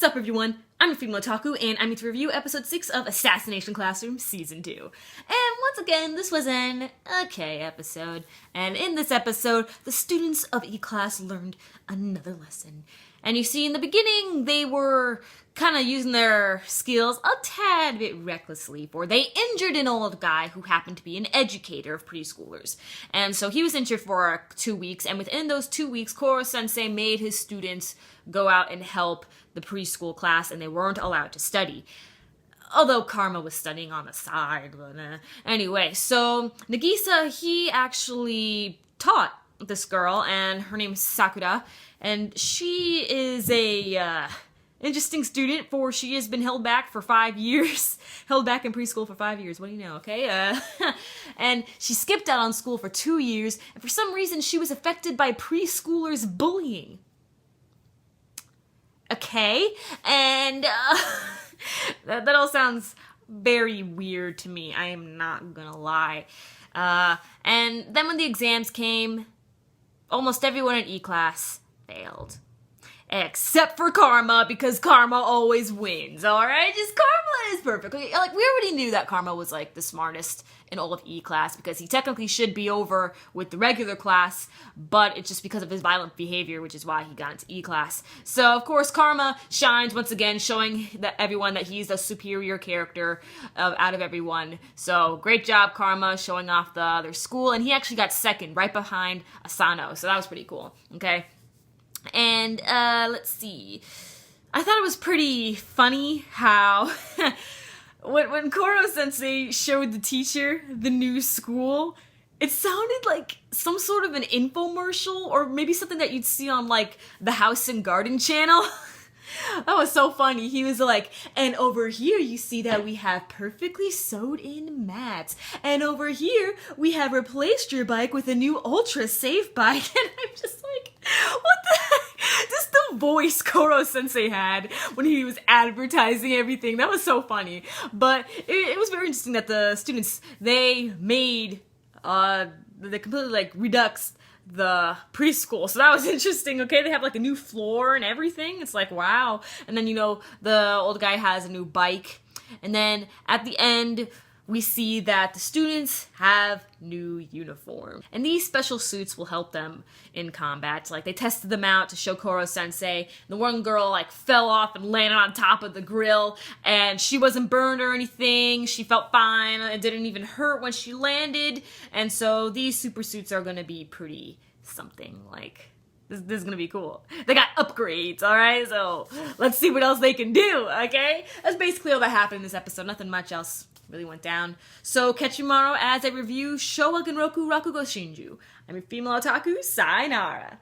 Sup everyone, I'm your female otaku, and I'm here to review episode 6 of Assassination Classroom Season 2. And once again, this was an okay episode, and in this episode, the students of E-Class learned another lesson. And you see, in the beginning, they were kind of using their skills a tad bit recklessly, for they injured an old guy who happened to be an educator of preschoolers. And so he was injured for 2 weeks, and within those 2 weeks, Koro-sensei made his students go out and help the preschool class, and they weren't allowed to study. Although Karma was studying on the side. But, anyway, so Nagisa, he actually taught this girl, and her name is Sakura, and she is a interesting student, for she has been held back for 5 years. Held back in preschool for 5 years. What do you know, okay? And she skipped out on school for 2 years, and for some reason she was affected by preschoolers' bullying. Okay, and that all sounds very weird to me, I am not gonna lie. And then when the exams came, almost everyone in E-Class failed. Except for Karma, because Karma always wins, alright? Just Karma is perfect. Like, we already knew that Karma was, like, the smartest in all of E-Class, because he technically should be over with the regular class, but it's just because of his violent behavior, which is why he got into E-Class. So, of course, Karma shines once again, showing everyone that he's a superior character out of everyone. So, great job, Karma, showing off the other school, and he actually got second, right behind Asano, so that was pretty cool, okay? And, let's see. I thought it was pretty funny how when Koro-sensei showed the teacher the new school, it sounded like some sort of an infomercial, or maybe something that you'd see on, like, the House and Garden channel. That was so funny. He was like, and over here you see that we have perfectly sewed in mats. And over here we have replaced your bike with a new ultra safe bike. And I'm just like, what the heck? Just the voice Koro-sensei had when he was advertising everything. That was so funny. But it was very interesting that the students, they made, they completely like reduxed the preschool, so that was interesting. Okay, they have like a new floor and everything. It's like, wow. And then, you know, the old guy has a new bike, and then at the end we see that the students have new uniforms, and these special suits will help them in combat. Like, they tested them out to show Koro-sensei. The one girl like fell off and landed on top of the grill, and she wasn't burned or anything. She felt fine. It didn't even hurt when she landed. And so these super suits are gonna be pretty something. Like, this is gonna be cool. They got upgrades, alright? So let's see what else they can do, okay? That's basically all that happened in this episode. Nothing much else really went down. So catch you tomorrow as I review Showa Genroku Rakugo Shinju. I'm your female otaku, sayonara.